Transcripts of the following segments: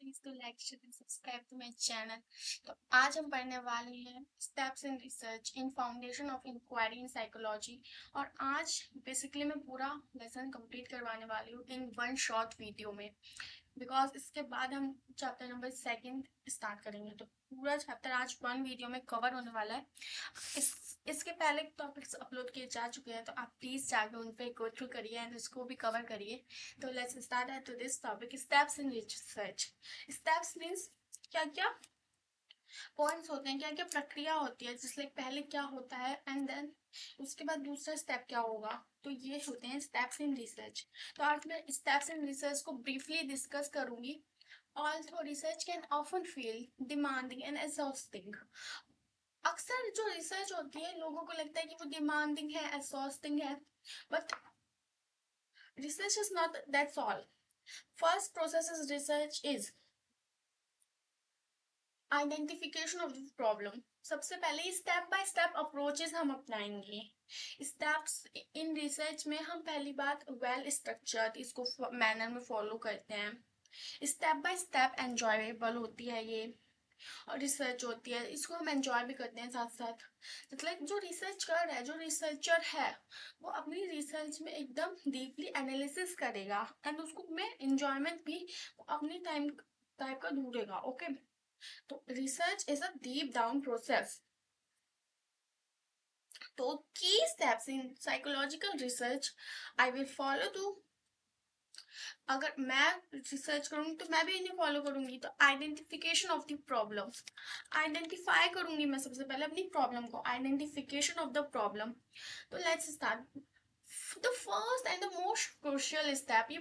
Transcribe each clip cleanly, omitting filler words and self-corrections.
Please to like share and subscribe to my channel. तो आज हम पढ़ने वाले हैं steps in research in foundation of inquiry in psychology. और आज बेसिकली मैं पूरा लेसन कंप्लीट करवाने वाली हूँ इन वन शॉर्ट वीडियो में, बिकॉज इसके बाद हम चैप्टर नंबर सेकंड स्टार्ट करेंगे। तो पूरा चैप्टर आज वन वीडियो में कवर होने वाला है। इसके पहले टॉपिक्स अपलोड किए जा चुके हैं, तो आप प्लीज जाकर उन पे गो थ्रू करिए एंड इसको भी कवर करिए। तो let's start at to this topic, steps in research. Steps means क्या क्या पॉइंट्स होते हैं, क्या क्या प्रक्रिया होती है, जिस लाइक पहले क्या होता है एंड देन उसके बाद दूसरा स्टेप क्या होगा। तो ये होते हैं स्टेप्स इन रिसर्च। तो आज मैं स्टेप्स इन रिसर्च को ब्रीफली डिस्कस करूंगी। Although research can often feel demanding and exhausting. अक्सर जो रिसर्च होती है लोगों को लगता है कि वो डिमांडिंग है, एग्जॉस्टिंग है, but research is not that's all. First process is research is identification of the problem. सबसे पहले स्टेप बाय स्टेप अप्रोचेस हम अपनाएंगे। स्टेप्स इन रिसर्च में हम पहली बात वेल स्ट्रक्चर्ड इसको मैनर में फॉलो करते हैं। स्टेप बाय स्टेप एंजॉयबल होती है ये, और रिसर्च होती है इसको हम एंजॉय भी करते हैं साथ साथ। मतलब जो रिसर्च कर रहा है, जो रिसर्चर है, वो अपनी रिसर्च में एकदम डीपली एनालिसिस करेगा एंड उसको में एंजॉयमेंट भी अपनी टाइम टाइप का ढूंढेगा। ओके, तो research is a deep down process. तो key steps in psychological research I will follow to. अगर मैं रिसर्च करूंगी तो मैं भी इन्हें फॉलो करूंगी। तो identification of the problem, identify करूंगी मैं सबसे पहले अपनी प्रॉब्लम को। Identification of the problem. तो let's start the first and the most crucial step. ये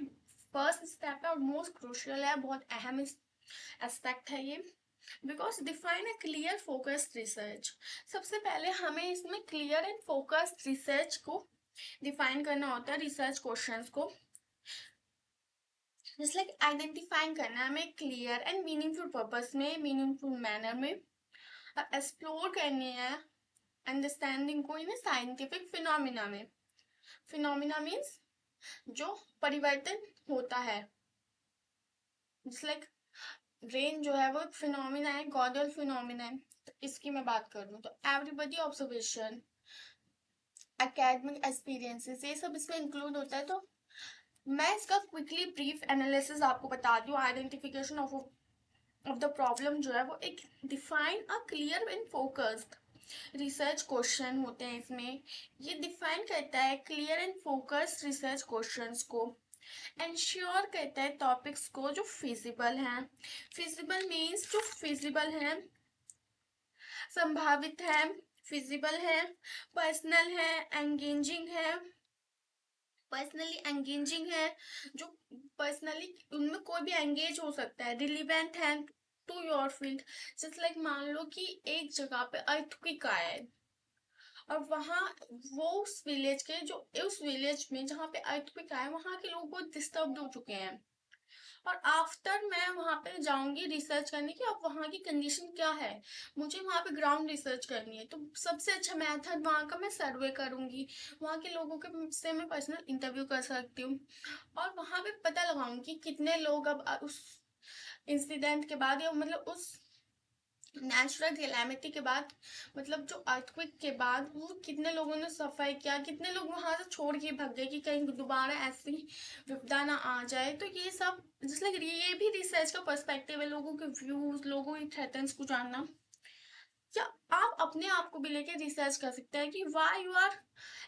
फर्स्ट स्टेप है और मोस्ट क्रूशियल है, बहुत अहम एस्पेक्ट है ये। Because define a clear focused research. सबसे पहले हमें इसमें क्लियर एंड फोकस्ड रिसर्च को डिफाइन करना होता है, रिसर्च क्वेश्चंस को। जस्ट लाइक आइडेंटिफाइंग करना है हमें क्लियर एंड मीनिंगफुल पर्पस में, मीनिंगफुल मैनर में। एक्सप्लोर करनी है अंडरस्टैंडिंग को इन साइंटिफिक फिनोमिना में। फिनोमिना मीन्स जो परिवर्तन होता है। जस्ट लाइक रेन जो है वो एक फिनोमिना है, गॉडल फिनोमिना है। तो इसकी मैं बात करूँ तो एवरीबॉडी ऑब्जर्वेशन, एकेडमिक एक्सपीरियंसेस, ये सब इसमें इंक्लूड होता है। तो मैं इसका क्विकली ब्रीफ एनालिसिस आपको बता दूँ। आइडेंटिफिकेशन ऑफ द प्रॉब्लम जो है वो एक define a clear and focused research question होते हैं इसमें। ये डिफाइन करता है clear and focused research questions को। इंश्योर करता है टॉपिक्स को जो फिजिबल हैं। फिजिबल मीन्स जो फिजिबल हैं, संभावित है, फिजिबल है, पर्सनल है, एंगेजिंग है। पर्सनली एंगेजिंग है, जो पर्सनली उनमें कोई भी एंगेज हो सकता है। रिलीवेंट है to your field. Just like मान लो कि एक जगह पे अर्थक्वेक आया है और वहाँ वो उस विलेज के जो उस विलेज में जहाँ पे अर्थक्वेक आया वहाँ के लोग बहुत डिस्टर्ब हो चुके हैं। और आफ्टर मैं वहां पे जाऊंगी रिसर्च करने की अब वहां की कंडीशन क्या है, मुझे वहां पे ग्राउंड रिसर्च करनी है। तो सबसे अच्छा मेथड वहां का मैं सर्वे करूंगी, वहां के लोगों के से मैं पर्सनल इंटरव्यू कर सकती हूँ और वहां पे पता लगाऊंगी कि कितने लोग अब उस इंसिडेंट के बाद या मतलब उस नेचुरल कैलेमिटी के बाद, मतलब जो अर्थक्वेक के बाद वो कितने लोगों ने सफाई किया, कितने लोग वहां से छोड़ के भाग गए कि कहीं दोबारा ऐसी विपदा ना आ जाए। तो ये सब जस्ट लाइक ये भी रिसर्च का पर्सपेक्टिव है, लोगों के व्यूज, लोगों की थ्रेटन्स को जानना। या आप अपने आप को भी लेके रिसर्च कर सकते हैं कि why you are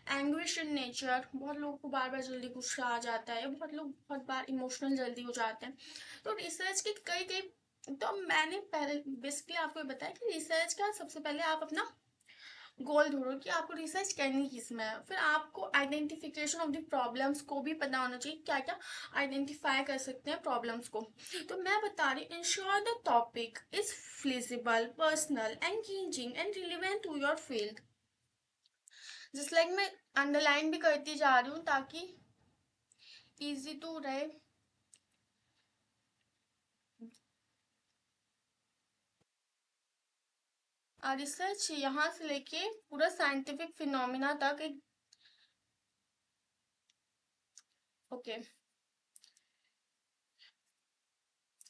anguish in nature. बहुत लोगों को बार बार जल्दी गुस्सा आ जाता है, बहुत लोग बहुत बार इमोशनल जल्दी हो जाते हैं। तो रिसर्च के कई कई, तो मैंने पहले बेसिकली आपको बताया कि रिसर्च का सबसे पहले आप अपना गोल ढूंढो कि आपको रिसर्च करनी किस में है। फिर आपको आइडेंटिफिकेशन ऑफ द प्रॉब्लम्स को भी पता होना चाहिए, क्या क्या आइडेंटिफाई कर सकते हैं प्रॉब्लम्स को। तो मैं बता रही हूँ, ensure the topic is flexible, personal, engaging and relevant to your field. Just like मैं अंडरलाइन भी करती जा रही हूँ ताकि इजी तो रहे। रिसर्च यहाँ से लेके पूरा साइंटिफिक फिनोमिना तक एक, ओके।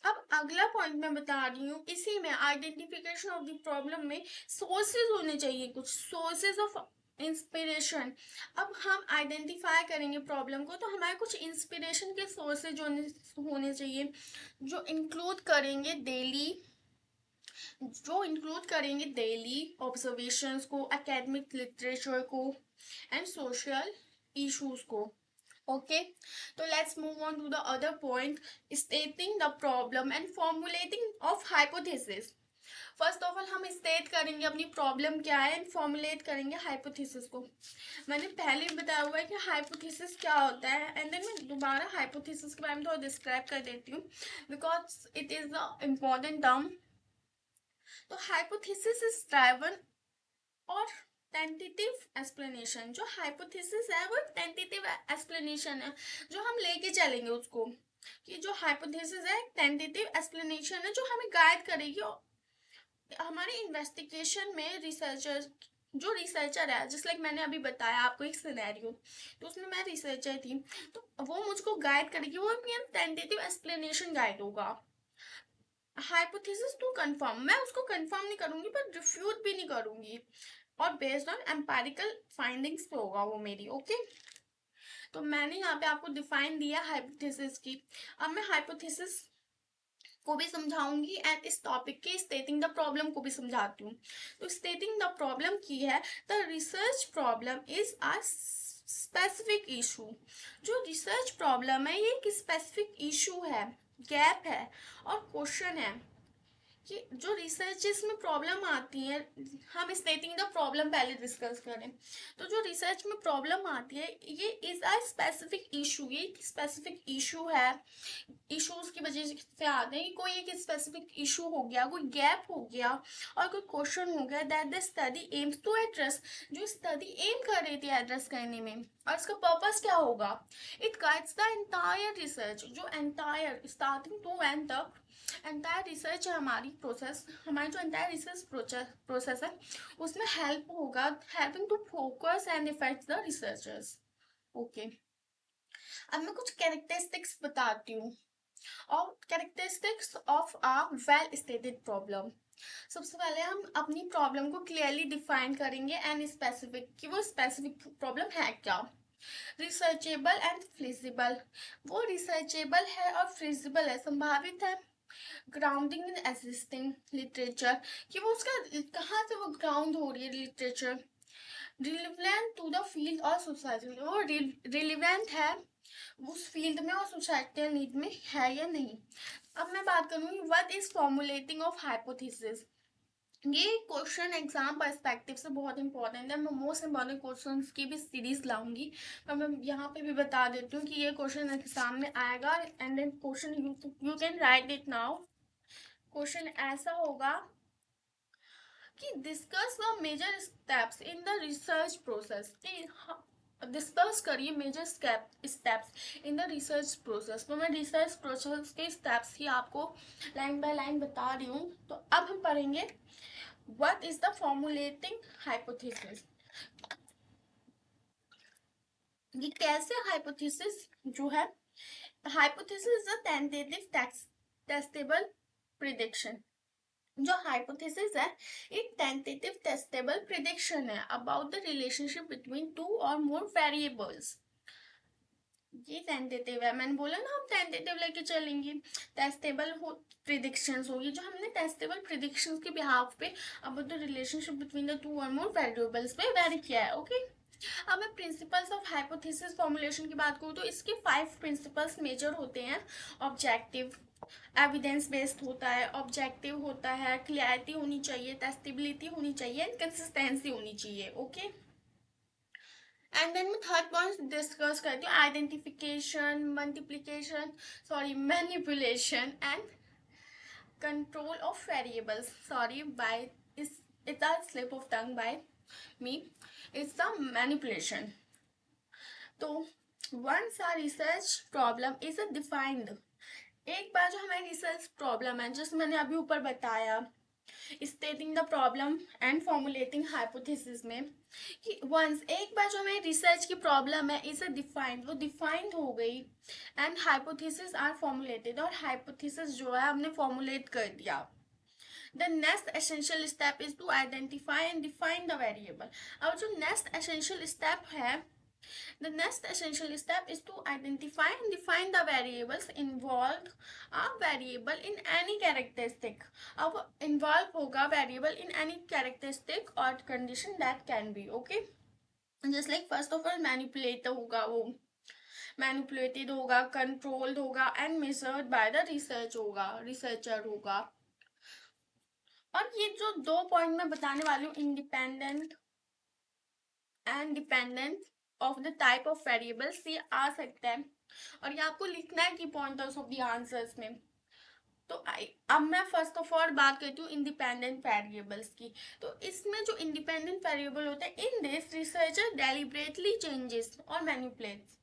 अब अगला पॉइंट मैं बता रही हूँ, इसी में आइडेंटिफिकेशन ऑफ द प्रॉब्लम में सोर्सेज होने चाहिए, कुछ सोर्सेज ऑफ इंस्पिरेशन। अब हम आइडेंटिफाई करेंगे प्रॉब्लम को, तो हमारे कुछ इंस्पिरेशन के सोर्सेज होने चाहिए, जो इंक्लूड करेंगे डेली ऑब्जर्वेशंस को, एकेडमिक लिटरेचर को एंड सोशल इश्यूज को। ओके, तो let's move on to the other point, stating the problem and formulating of hypothesis. First of all हम स्टेट करेंगे अपनी प्रॉब्लम क्या है एंड फॉर्मुलेट करेंगे हाइपोथेसिस को। मैंने पहले ही बताया हुआ है कि हाइपोथेसिस क्या होता है, एंड देन मैं दोबारा हाइपोथेसिस के बारे में थोड़ा डिस्क्राइब कर देती हूँ, because it is the important term. तो हाइपोथेसिस इज ड्राइवन और टेंटेटिव एक्सप्लेनेशन। जो हाइपोथेसिस है वो टेंटेटिव एक्सप्लेनेशन है, जो हम लेके चलेंगे उसको, कि जो हाइपोथेसिस है टेंटेटिव एक्सप्लेनेशन है जो हमें गाइड करेगी हमारे इन्वेस्टिगेशन में। जो रिसर्चर है, जिस लाइक मैंने अभी बताया आपको एक सिनेरियो, तो उसमें मैं रिसर्चर थी, तो वो मुझको गाइड करेगी, वो टेंटेटिव एक्सप्लेनेशन गाइड होगा। हाइपोथेसिस टू कंफर्म, मैं उसको कंफर्म नहीं करूंगी पर रिफ्यूट भी नहीं करूंगी, और बेस्ड ऑन एम्पेरिकल फाइंडिंग्स पे होगा वो मेरी। ओके, तो मैंने यहाँ पे आपको डिफाइन दिया हाइपोथेसिस की। अब मैं हाइपोथेसिस को भी समझाऊंगी एंड इस टॉपिक के स्टेटिंग द प्रॉब्लम को भी समझाती हूँ। तो स्टेटिंग द प्रॉब्लम की है, the research problem is a specific issue. जो रिसर्च प्रॉब्लम है ये एक स्पेसिफिक इशू है, गैप है और क्वेश्चन है कि जो रिसर्चेस में प्रॉब्लम आती है, हम स्टेटिंग द प्रॉब्लम पहले डिस्कस करें। तो जो रिसर्च में प्रॉब्लम आती है ये इज अ स्पेसिफिक इशू, ये एक स्पेसिफिक इशू है। इश्यूज की वजह से आते हैं, कोई एक स्पेसिफिक इशू हो गया, कोई गैप हो गया और कोई क्वेश्चन हो गया that the study aims to address, जो स्टडी एम कर रही थी एड्रेस करने में, और इसका पर्पस क्या होगा। It guides the entire research, जो एंटायर स्टार्टिंग टू एंड तक एंटायर रिसर्च है हमारी प्रोसेस, हमारी जो एंटायर रिसर्च प्रोसेस है उसमें हेल्प होगा, helping to focus and effect the researchers. Okay, अब मैं कुछ कैरेक्टरिस्टिक्स बताती हूँ, और characteristics of a well stated problem. सबसे पहले हम अपनी प्रॉब्लम को क्लियरली डिफाइन करेंगे एंड स्पेसिफिक, कि वो स्पेसिफिक प्रॉब्लम है क्या। रिसर्चेबल एंड फिजिबल, वो रिसर्चेबल है और फिजिबल है, संभावित है। ग्राउंडिंग इन एग्जिस्टिंग लिटरेचर, कि वो उसका कहाँ से वो ग्राउंड हो रही है literature. Relevant to the field और सोसाइटी, वो रिलेवेंट है उस फील्ड में और सोसाइटल नीड में है या नहीं। अब मैं बात करूंगी what is formulating of hypothesis. ये क्वेश्चन एग्जाम पर्सपेक्टिव से बहुत इंपॉर्टेंट है, मैं मोस्ट इंपॉर्टेंट क्वेश्चन की भी सीरीज लाऊंगी, पर मैं यहाँ पे भी बता देती हूँ कि ये क्वेश्चन एग्जाम में आएगा, and then question you can write it now. Question ऐसा होगा कि discuss the major steps in the research process, discuss करिए major steps in the research process. तो मैं रिसर्च प्रोसेस के स्टेप्स ही आपको लाइन बाय लाइन बता रही हूँ। तो अब हम पढ़ेंगे what is the formulating hypothesis, ये कैसे हाइपोथेसिस जो है, hypothesis is a tentative testable prediction. जो हाइपोथेसिस है एक टेंटेटिव टेस्टेबल प्रिडिक्शन है about the relationship between two और मोर वेरिएबल्स। ये टेंटेटिव है, मैंने बोला ना हम टेंटेटिव लेके चलेंगे। टेस्टेबल हो प्रिडिक्शंस होगी, जो हमने टेस्टेबल प्रिडिक्शंस के बिहाफ पे about the relationship between the two और मोर वेरिएबल्स पे वेरी किया है। ओके, अब मैं प्रिंसिपल्स ऑफ हाइपोथेसिस फॉर्मुलेशन की बात करूँ तो इसके 5 प्रिंसिपल्स मेजर होते हैं। ऑब्जेक्टिव, एविडेंस बेस्ड होता है, ऑब्जेक्टिव होता है, क्लियरिटी होनी चाहिए, टेस्टेबिलिटी होनी चाहिए एंड कंसिस्टेंसी होनी चाहिए। ओके, एंड देन मैं थर्ड पॉइंट डिस्कस करती हूँ, identification, manipulation and control of variables. Sorry by it's a slip of tongue by me, it's the manipulation. तो once a research problem is a defined, एक बार जो हमारी research problem है, जैसे मैंने अभी ऊपर बताया स्टेटिंग the problem and formulating hypothesis में कि वंस एक बार जो हमें रिसर्च की प्रॉब्लम है इसे डिफाइंड, वो डिफाइंड हो गई एंड हाइपोथेसिस आर फॉर्मुलेटेड, और हाइपोथेसिस जो है हमने फॉर्मुलेट कर दिया, the next essential step is to identify and define the variable. अब जो नेक्स्ट एसेंशियल स्टेप है, the next essential step is to identify and define the variables involved a variable in any characteristic। अब involve होगा variable in any characteristic or condition that can be okay, just like first of all manipulate होगा, वो manipulated होगा, controlled होगा and measured by the research होगा, researcher होगा। और ये जो दो पॉइंट मैं बताने वाली हूँ, independent and dependent of the type of variables, ये आ सकता है और ये आपको लिखना है की पॉइंटर्स ऑफ द आंसर्स में। तो अब मैं फर्स्ट ऑफ ऑल बात करती हूँ इंडिपेंडेंट वेरिएबल्स की। तो इसमें जो इंडिपेंडेंट वेरिएबल होता है, in this researcher deliberately changes और मैनिपुलेट्स।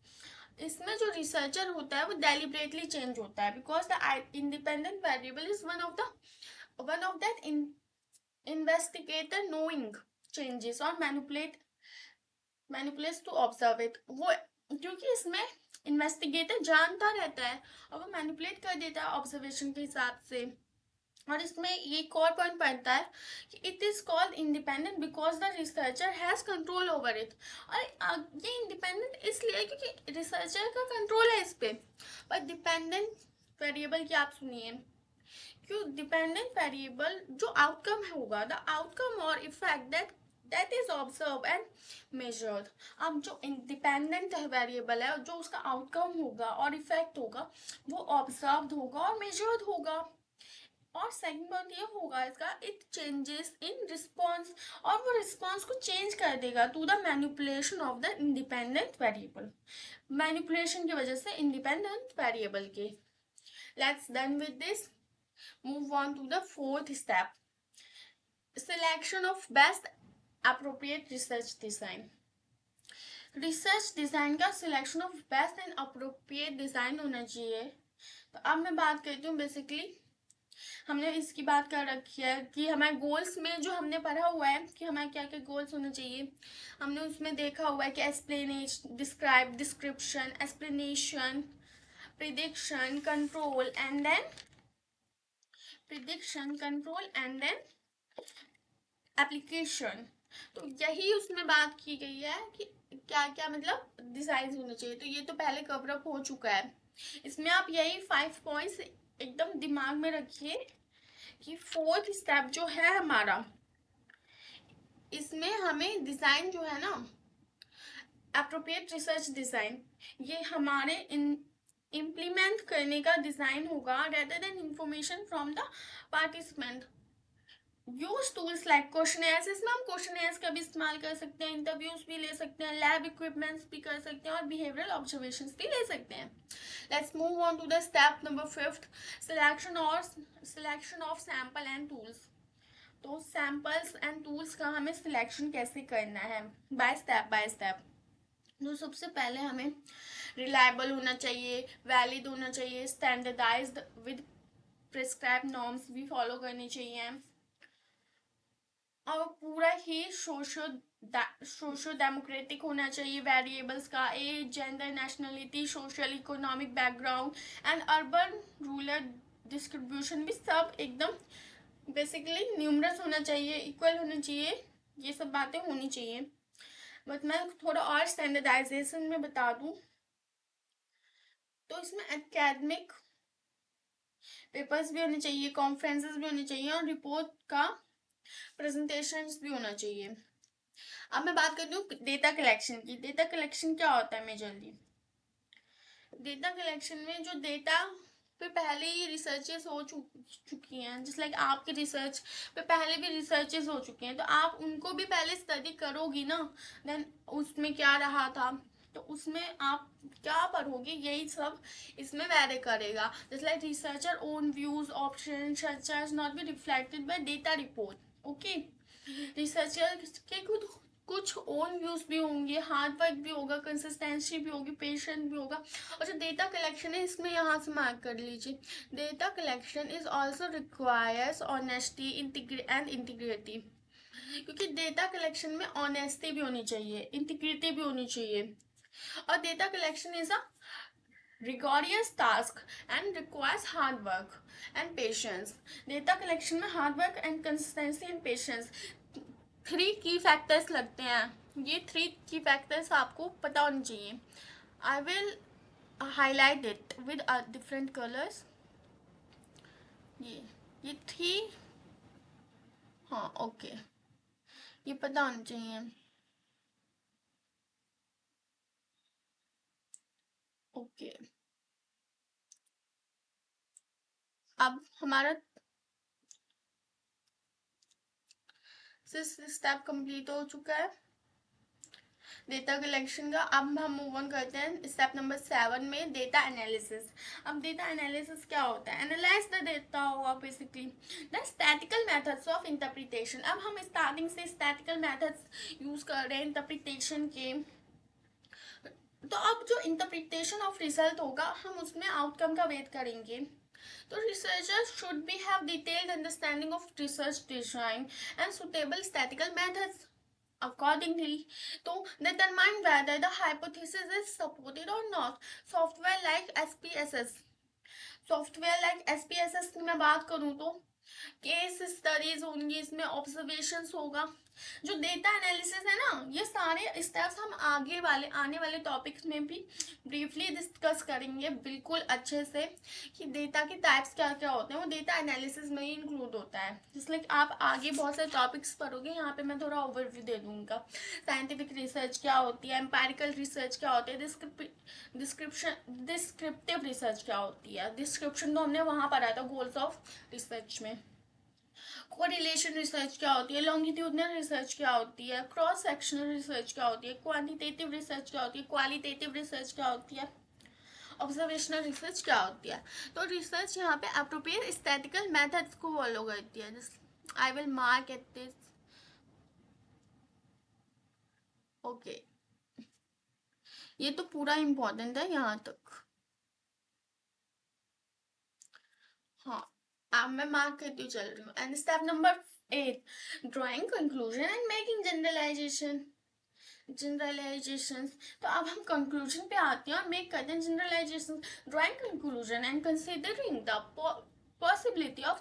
इसमें जो रिसर्चर होता है वो डेलिब्रेटली चेंज होता है, because the independent variable is one of that investigator knowing changes और मैनिपुलेट्स टू ऑब्जर्व इट। वो क्योंकि इसमें इन्वेस्टिगेटर जानता रहता है और वो मैनिपुलेट कर देता है ऑब्जर्वेशन के हिसाब से। और इसमें ये एक और पॉइंट पड़ता है कि it is called independent because the researcher has control over it. और ये इंडिपेंडेंट इसलिए क्योंकि रिसर्चर का कंट्रोल है इस पे। पर डिपेंडेंट वेरिएबल की आप सुनिए, क्यों डिपेंडेंट वेरिएबल जो आउटकम होगा, द आउटकम और effect that is observe and measured. अब जो इंडिपेंडेंट वेरिएबल है, जो उसका आउटकम होगा और इफेक्ट होगा, वो ऑब्जर्व होगा और मेजर्ड होगा। और सेकंड पॉइंट ये होगा इसका, इट चेंजेस इन रिस्पॉन्स, और वो रिस्पॉन्स को चेंज कर देगा to the manipulation of the independent variable, manipulation की वजह से इंडिपेंडेंट वेरिएबल के। Let's done with this, move on to the fourth step, selection of best appropriate research design। Research design का selection of best and appropriate design होना चाहिए। तो अब मैं बात करती हूँ, बेसिकली हमने इसकी बात कर रखी है कि हमारे गोल्स में जो हमने पढ़ा हुआ है कि हमारे क्या क्या गोल्स होने चाहिए। हमने उसमें देखा हुआ है कि explanation, describe, description, explanation, prediction, control and then prediction, control and then application. तो यही उसमें बात की गई है कि क्या क्या मतलब डिजाइन होने चाहिए। तो ये तो पहले कवर अप हो चुका है। इसमें आप यही 5 पॉइंट्स एकदम दिमाग में रखिए कि फोर्थ स्टेप जो है हमारा, इसमें हमें डिजाइन जो है ना, एप्रोप्रिएट रिसर्च डिजाइन, ये हमारे इम्प्लीमेंट करने का डिजाइन होगा rather than information from the participant. Use tools like questionnaires, इसमें हम क्वेश्चनेयर्स का भी इस्तेमाल कर सकते हैं, इंटरव्यूज भी ले सकते हैं, लैब इक्विपमेंट्स भी कर सकते हैं और बिहेवियरल ऑब्जर्वेशंस भी ले सकते हैं। Let's move on to the step number 5, selection of sample and tools. तो सैंपल्स एंड टूल्स का हमें सिलेक्शन कैसे करना है, बाय स्टेप। तो सबसे पहले हमें रिलायबल होना चाहिए, वैलिड होना चाहिए, स्टैंडर्डाइज्ड विद प्रिस्क्राइब नॉर्म्स भी फॉलो करनी चाहिए, और पूरा ही सोशो डेमोक्रेटिक होना चाहिए। वेरिएबल्स का age, gender, nationality, social economic background and urban rural distribution भी सब एकदम बेसिकली न्यूमरस होना चाहिए, इक्वल होना चाहिए, ये सब बातें होनी चाहिए। बट मैं थोड़ा और स्टैंडर्डाइजेशन में बता दूं, तो इसमें एकेडमिक पेपर्स भी होने चाहिए, कॉन्फ्रेंसेस भी होने चाहिए और रिपोर्ट का प्रेजेंटेशंस भी होना चाहिए। अब मैं बात करती हूँ डेटा कलेक्शन की। डेटा कलेक्शन क्या होता है मेजरली? डेटा कलेक्शन में जो डेटा पे पहले ही रिसर्चेस हो चुकी हैं, जस्ट लाइक आपके रिसर्च पे पहले भी रिसर्चेस हो चुके हैं, तो आप उनको भी पहले स्टडी करोगी ना, देन उसमें क्या रहा था, तो उसमें आप क्या पढ़ोगे, यही सब इसमें वैरी करेगा। Just like researcher own views option such not be reflected by data report. Okay, researcher के खुद कुछ ओन व्यूज भी होंगे, हार्ड वर्क भी होगा, कंसिस्टेंसी भी होगी, पेशेंस भी होगा। और जो डेटा कलेक्शन है इसमें यहाँ से मार्क कर लीजिए, data collection is also requires honesty and integrity, क्योंकि डेटा कलेक्शन में ऑनेस्टी भी होनी चाहिए, इंटीग्रिटी भी होनी चाहिए। और data collection is a rigorous task and requires hard work and patience. Data collection में hard work and consistency and patience, three key factors लगते हैं। ये थ्री की फैक्टर्स आपको पता होनी चाहिए। I will highlight it with different colours. ये three, हाँ ओके, ये पता होना चाहिए। ओके, अब हमारा स्टेप कंप्लीट हो चुका है डेटा कलेक्शन का। अब हम मूव ऑन करते हैं स्टेप नंबर 7 में, डेटा एनालिसिस। अब डेटा एनालिसिस क्या होता है? एनालाइज द डेटा होगा basically the statistical methods of interpretation. अब हम स्टार्टिंग से स्टैटिकल मेथड्स यूज कर रहे हैं इंटरप्रिटेशन के। तो अब जो इंटरप्रिटेशन ऑफ रिजल्ट होगा हम उसमें आउटकम का वेट करेंगे। तो researchers should be have detailed understanding of research design and suitable statistical methods accordingly to determine whether the hypothesis is supported or not. Software like SPSS की मैं बात करूँ तो केस स्टडीज होंगी, इसमें ऑब्जर्वेशंस होगा। जो डेटा एनालिसिस है ना, ये सारे स्टेप्स हम आने वाले टॉपिक्स में भी ब्रीफली डिस्कस करेंगे बिल्कुल अच्छे से, कि डेटा के टाइप्स क्या क्या होते हैं, वो डेटा एनालिसिस में ही इंक्लूड होता है। इसलिए आप आगे बहुत सारे टॉपिक्स पढ़ोगे, यहाँ पे मैं थोड़ा ओवरव्यू दे दूंगा। साइंटिफिक रिसर्च क्या होती है, एम्पेरिकल रिसर्च क्या होती है, डिस्क्रिप्टिव रिसर्च क्या होती है। डिस्क्रिप्शन तो हमने वहाँ पढ़ा था गोल्स ऑफ रिसर्च में। कोरिलेशन रिसर्च क्या होती है, लॉन्गिट्यूडनल रिसर्च क्या होती है, क्रॉस सेक्शनल रिसर्च क्या होती है, क्वांटिटेटिव रिसर्च क्या होती है, क्वालिटेटिव रिसर्च क्या होती है, ऑब्जर्वेशनल रिसर्च क्या होती है। तो रिसर्च यहाँ पे अप्रोप्रिएट स्टैटिकल मेथड्स को फॉलो करती है। I will mark at this. Okay, ये तो पूरा इंपॉर्टेंट है यहाँ तक। हाँ, अब मैं मार्क करती चल रही हूँ। And step number 8, drawing conclusion and making generalization. तो अब हम कंक्लूजन पे आते हैं और मेक करते हैं generalization. Drawing conclusion and considering the possibility of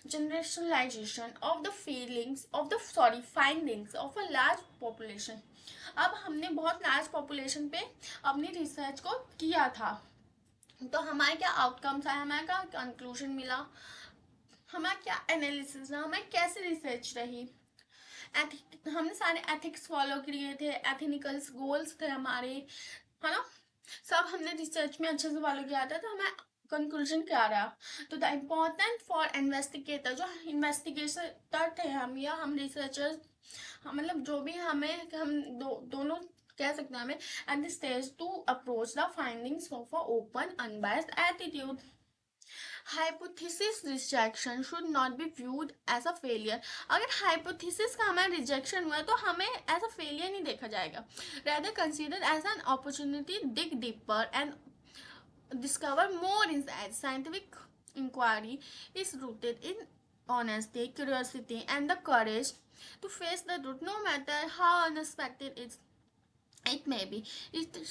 generalization of the findings of a large population। अब हमने बहुत लार्ज पॉपुलेशन पे अपनी रिसर्च को किया था, तो हमारे क्या आउटकम्स आए, हमारा क्या कंक्लूजन मिला, हमारा क्या एनालिसिस रहा, हमारी कैसे रिसर्च रही। हमने सारे एथिक्स फॉलो किए थे, एथिनिकल गोल्स थे हमारे, है ना, सब हमने रिसर्च में अच्छे से फॉलो किया था। तो हमें कंक्लूजन क्या रहा? तो द इम्पोर्टेंट फॉर इन्वेस्टिगेटर, जो इन्वेस्टिगेटर थे हम या हम रिसर्चर्स, मतलब जो भी हमें हम दोनों कह सकते हैं हमें, at this stage to approach the findings of a open unbiased attitude. Hypothesis rejection should not be viewed as a failure. अगर हाइपोथेसिस का हमें रिजेक्शन हुआ तो हमें एज अ फेलियर नहीं देखा जाएगा, rather considered as an opportunity to dig deeper and discover more insights. Scientific inquiry is rooted in honesty, curiosity, and the courage to face the truth, no matter how unexpected it may be.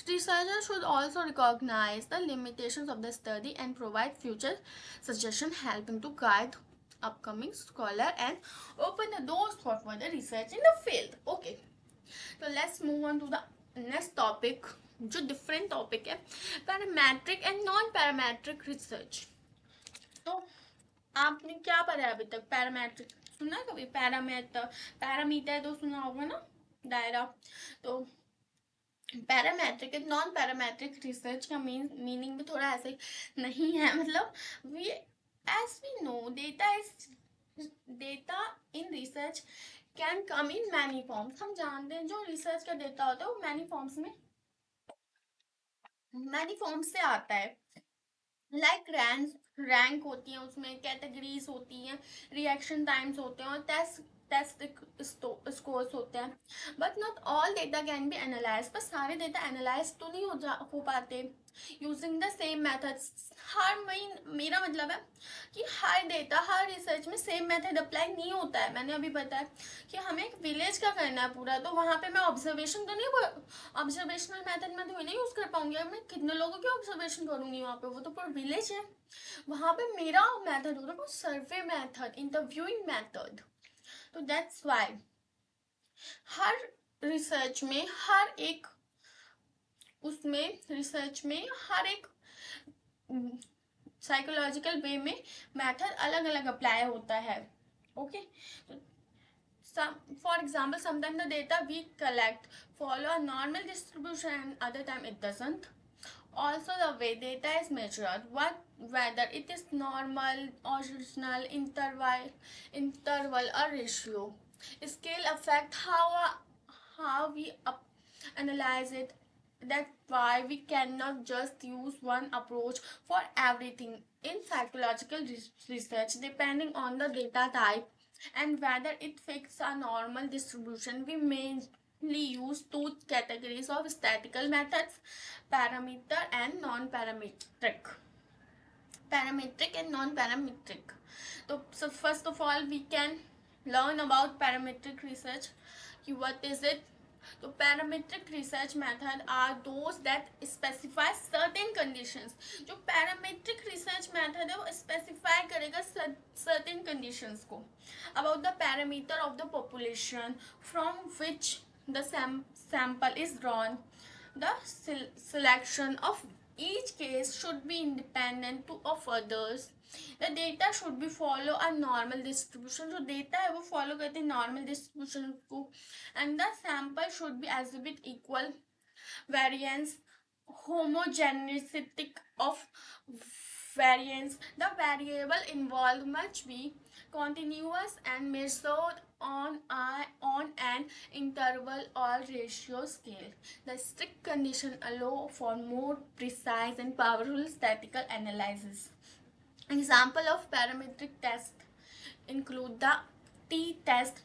Researchers should also recognize the limitations of the study and provide future suggestions, helping to guide upcoming scholar and open the doors for further research in the field. Okay, so let's move on to the next topic, जो different topic है, parametric and non parametric research. तो आपने क्या पढ़ा है अभी तक? Parametric सुना है कभी? पैरामीटर तो सुना होगा ना, दायरा। तो parametric and non parametric research का मीनिंग भी थोड़ा ऐसे नहीं है, मतलब we as we know data in research can come in many forms. हम जानते हैं जो रिसर्च का डेटा होता है वो मैनी फॉर्म्स से आता है। लाइक रैंक होती है, उसमें कैटेगरीज होती हैं, रिएक्शन टाइम्स होते हैं और टेस्ट टेस्ट स्कोर्स होते हैं, but not all data can be analyse, पर सारे डेटा एनालाइज तो नहीं हो पाते यूजिंग द सेम मेथड्स। मेरा मतलब है कि हर डेटा हर रिसर्च में सेम मेथड अप्लाई नहीं होता है। मैंने अभी बताया कि हमें एक विलेज का करना है पूरा, तो वहाँ पे मैं ऑब्जर्वेशन तो नहीं, ऑब्जर्वेशनल मेथड में तो नहीं यूज कर पाऊंगी। मैं कितने लोगों की ऑब्जर्वेशन करूंगी वहाँ पे, वो तो पूरा विलेज है। वहाँ पे मेरा मेथड होता है वो सर्वे मेथड, इंटरव्यूइंग मेथड। तो दैट्स वाई हर रिसर्च में हर एक उसमें रिसर्च में हर एक साइकोलॉजिकल वे में मेथड अलग अलग अप्लाई होता है। Okay, for example, sometimes the data we collect follow a normal distribution and other time it doesn't. Also, the way data is measured, whether it is normal, original, interval or ratio, scale affect how we analyze it. That's why we cannot just use one approach for everything in psychological research. Depending on the data type and whether it fits a normal distribution, we mainly use two categories of statistical methods: parameter and non-parametric. Parametric and non-parametric. So first of all, we can learn about parametric research. What is it? So parametric research method are those that specify certain conditions. जो parametric research method है वो specify करेगा certain conditions को about the parameter of the population from which the sample is drawn. The selection of each case should be independent of others. The data should be follow a normal distribution. जो data है वो follow करते हैं normal distribution को, and the sample should be exhibit equal variance, homogeneity of variance. The variable involved must be continuous and measured on an interval or ratio scale. The strict condition allow for more precise and powerful statistical analysis. Example of parametric tests include the t-test,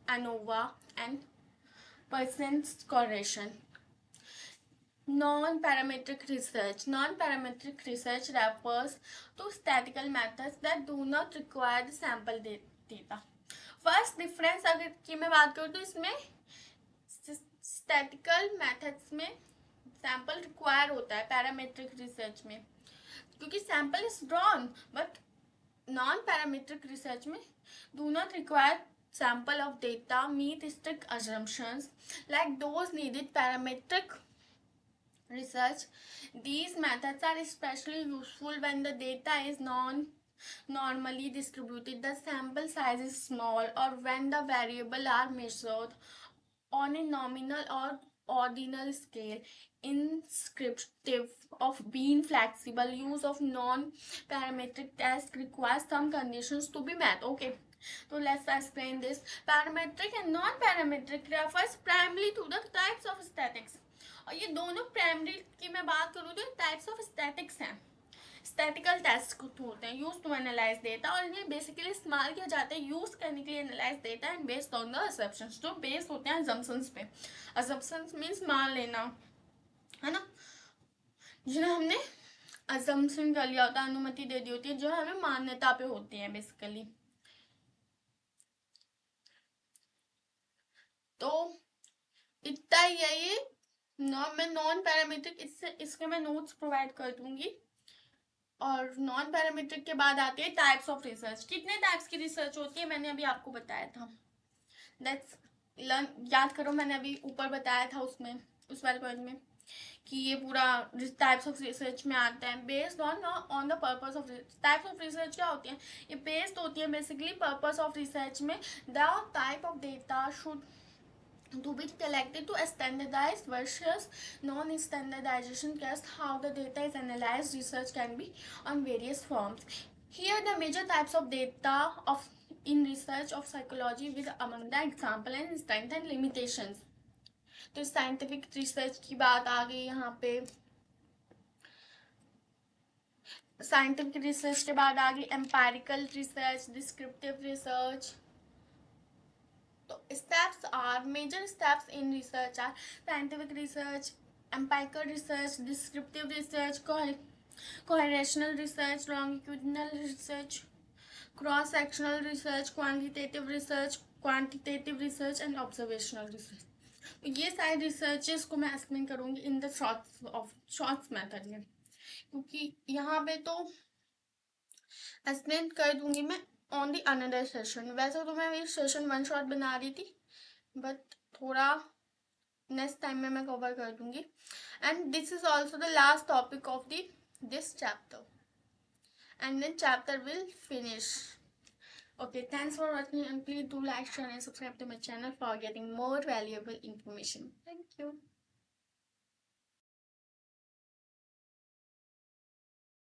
ANOVA, and Pearson's correlation. Non-parametric research. Non-parametric research refers to statistical methods that do not require the sample data. First difference अगर की मैं बात करूँ तो इसमें statistical methods में sample require होता है पैरामेट्रिक रिसर्च में, क्योंकि sample is drawn, but non parametric research में do not require sample of data meet strict assumptions like those needed parametric research. These methods are especially useful when the data is normally distributed, the sample size is small, or when the variables are measured on a nominal or ordinal scale. Inscriptive of being flexible, use of non-parametric tests requires some conditions to be met. Okay, so let's explain this. Parametric and non-parametric refers primarily to the types of statics. और ये दोनों primary की मैं बात करूँ तो types of statics हैं, statistical test होते हैं यूज टू एनालाइज डेटा, और ये बेसिकली इस्तेमाल किया जाता है यूज करने के लिए analyse data and based on the assumptions, जो बेस्ड होते हैं असम्पशंस पे। असम्पशंस मीन्स मान लेना, है ना, जिन्हें हमने असम्पशन कर लिया होता है, अनुमति दे दी होती है, जो हमें मान्यता पे होती है बेसिकली। तो इतना ही है ये। मैं नॉन पैरामीट्रिक इसके मैं नोट्स प्रोवाइड कर दूंगी। और नॉन पैरामीट्रिक के बाद आती है टाइप्स ऑफ रिसर्च। कितने टाइप्स की रिसर्च होती है मैंने अभी आपको बताया था, दैट्स लर्न, याद करो, मैंने अभी ऊपर बताया था उसमें उस वाले पॉइंट में कि ये पूरा टाइप्स ऑफ रिसर्च में आता है based on the purpose of types of research. क्या होती है ये, बेस्ड होती है बेसिकली पर्पस ऑफ रिसर्च में। The type of data should to be collected to standardized versus non-standardization test, how the data is analyzed. Research can be on various forms. Here the major types of data of in research of psychology with among the example and strength and limitations. तो scientific research की बात आ गई यहाँ पे। Scientific research के बाद आ गई एम्पायरिकल रिसर्च, डिस्क्रिप्टिव रिसर्च, तो steps are major steps in research are scientific research, empirical research, descriptive research, correlational research, longitudinal research, cross-sectional research, quantitative research and observational research. तो ये सारे रिसर्चेस को मैं एक्सप्लेन करूँगी इन द शॉर्ट्स मेथड में, क्योंकि यहाँ पे तो एक्सप्लेन कर दूंगी मैं ऑन दी अनदर सेशन। वैसे तो मैं सेशन 1 शॉट बना रही थी, बट थोड़ा नेक्स्ट टाइम में मैं कवर कर दूंगी। And this is also the last topic of this chapter, and then chapter will finish. Okay, thanks for watching and please do like, share and subscribe to my channel for getting more valuable information. Thank you.